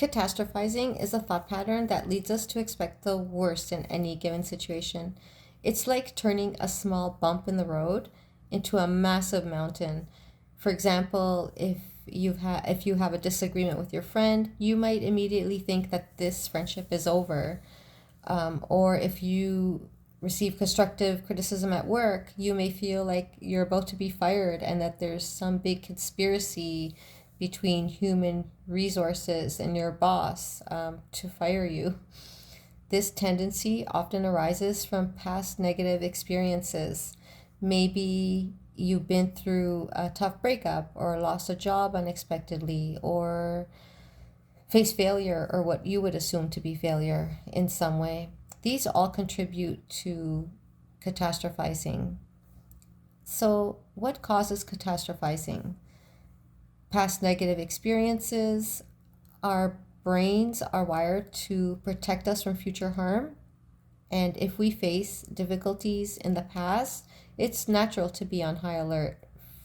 Catastrophizing is a thought pattern that leads us to expect the worst in any given situation. It's like turning a small bump in the road into a massive mountain. For example, if you have a disagreement with your friend, you might immediately think that this friendship is over. Or if you receive constructive criticism at work, you may feel like you're about to be fired and that there's some big conspiracy between human resources and your boss to fire you. This tendency often arises from past negative experiences. Maybe you've been through a tough breakup or lost a job unexpectedly or faced failure or what you would assume to be failure in some way. These all contribute to catastrophizing. So, what causes catastrophizing? Past negative experiences. Our brains are wired to protect us from future harm. And if we face difficulties in the past, it's natural to be on high alert.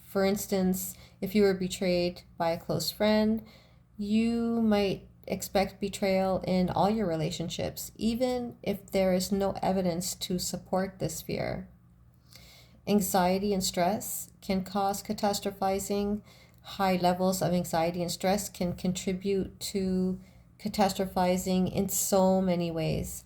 For instance, if you were betrayed by a close friend, you might expect betrayal in all your relationships, even if there is no evidence to support this fear. Anxiety and stress can cause catastrophizing. High levels of anxiety and stress can contribute to catastrophizing in so many ways.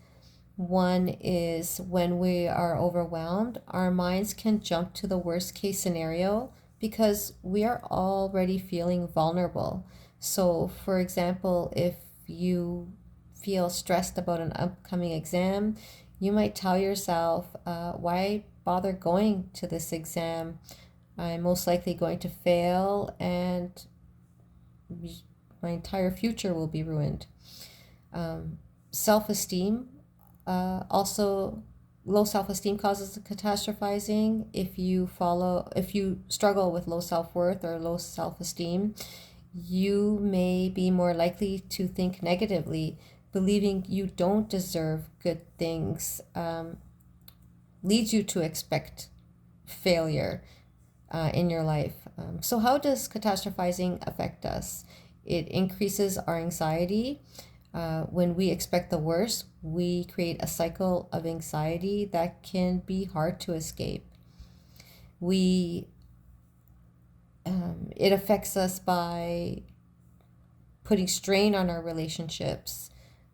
One is when we are overwhelmed, our minds can jump to the worst case scenario because we are already feeling vulnerable. So, for example, if you feel stressed about an upcoming exam, you might tell yourself, why bother going to this exam? I'm most likely going to fail and my entire future will be ruined. Self-esteem, also low self-esteem causes catastrophizing. If you struggle with low self-worth or low self-esteem, you may be more likely to think negatively. Believing you don't deserve good things leads you to expect failure in your life. So how does catastrophizing affect us? It increases our anxiety. When we expect the worst, we create a cycle of anxiety that can be hard to escape. It affects us by putting strain on our relationships.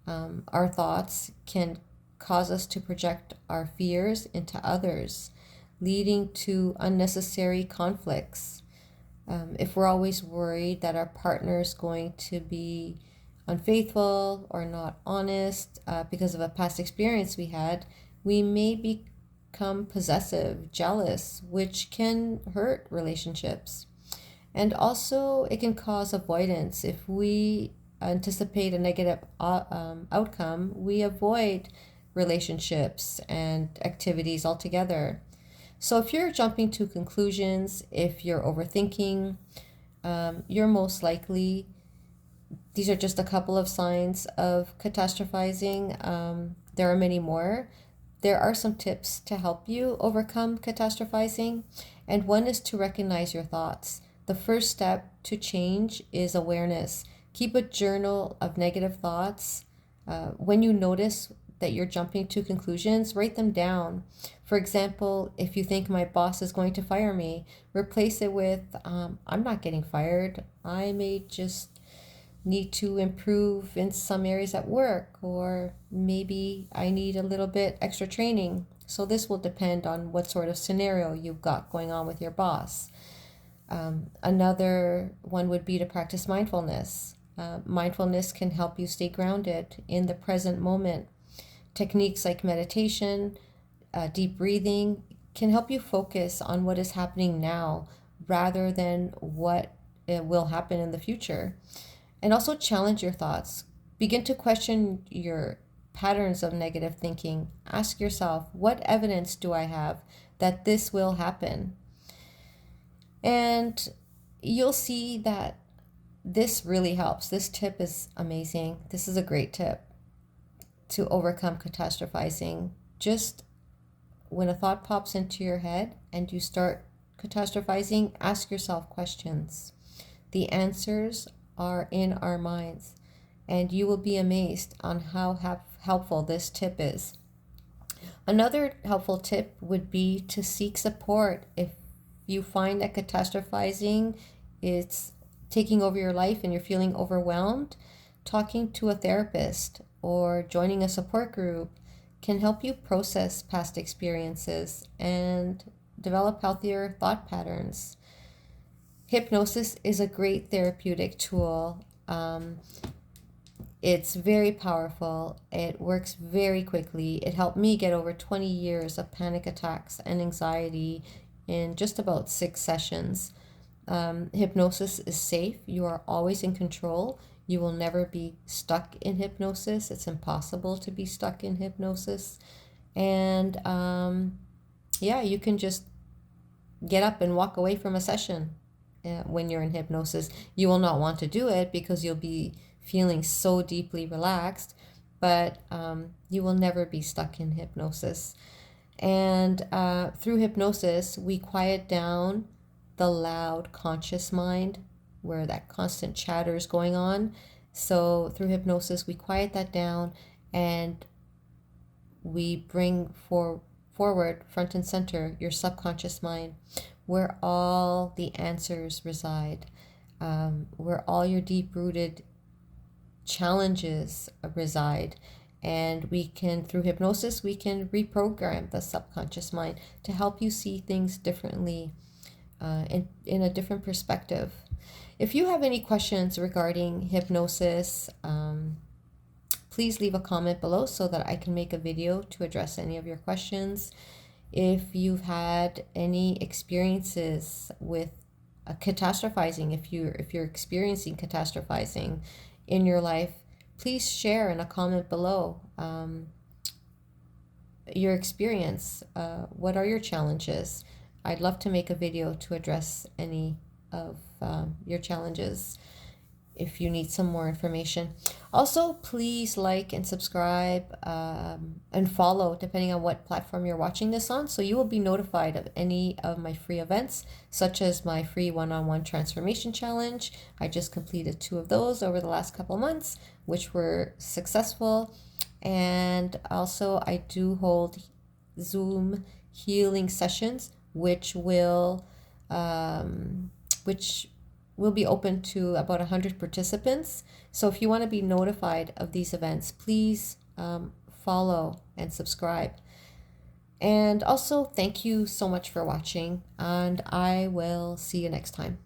Our thoughts can cause us to project our fears into others, leading to unnecessary conflicts. If we're always worried that our partner is going to be unfaithful or not honest because of a past experience we had, we may become possessive, jealous, which can hurt relationships. And also, it can cause avoidance. If we anticipate a negative outcome, we avoid relationships and activities altogether. So if you're jumping to conclusions, if you're overthinking, you're most likely, these are just a couple of signs of catastrophizing. There are many more. There are some tips to help you overcome catastrophizing, and one is to recognize your thoughts. The first step to change is awareness. Keep a journal of negative thoughts. When you notice that you're jumping to conclusions, write them down. For example, if you think my boss is going to fire me, replace it with, I'm not getting fired. I may just need to improve in some areas at work, or maybe I need a little bit extra training. So this will depend on what sort of scenario you've got going on with your boss. Another one would be to practice mindfulness. Mindfulness can help you stay grounded in the present moment. Techniques like meditation, deep breathing can help you focus on what is happening now rather than what will happen in the future. And also challenge your thoughts. Begin to question your patterns of negative thinking. Ask yourself, what evidence do I have that this will happen? And you'll see that this really helps. This tip is amazing. This is a great tip to overcome catastrophizing. Just when a thought pops into your head and you start catastrophizing, ask yourself questions. The answers are in our minds. and you will be amazed on how helpful this tip is. Another helpful tip would be to seek support. If you find that catastrophizing is taking over your life and you're feeling overwhelmed, talking to a therapist or joining a support group can help you process past experiences and develop healthier thought patterns. Hypnosis is a great therapeutic tool. It's very powerful. It works very quickly. It helped me get over 20 years of panic attacks and anxiety in just about 6 sessions. Hypnosis is safe. You are always in control. You will never be stuck in hypnosis. It's impossible to be stuck in hypnosis. And yeah, you can just get up and walk away from a session when you're in hypnosis. You will not want to do it because you'll be feeling so deeply relaxed, but you will never be stuck in hypnosis. And through hypnosis, we quiet down the loud conscious mind where that constant chatter is going on. So through hypnosis, we quiet that down and we bring forward, front and center, your subconscious mind, where all the answers reside, where all your deep-rooted challenges reside. And we can, through hypnosis, we can reprogram the subconscious mind to help you see things differently, in a different perspective. If you have any questions regarding hypnosis, please leave a comment below so that I can make a video to address any of your questions. If you've had any experiences with catastrophizing, if you're experiencing catastrophizing in your life, please share in a comment below your experience. What are your challenges? I'd love to make a video to address any of your challenges if you need some more information. Also, please like and subscribe and follow depending on what platform you're watching this on, so you will be notified of any of my free events, such as my free one-on-one transformation challenge. I just completed 2 of those over the last couple months, which were successful. And also I do hold Zoom healing sessions, which will be open to about 100 participants. So if you want to be notified of these events, please follow and subscribe. And also, thank you so much for watching, and I will see you next time.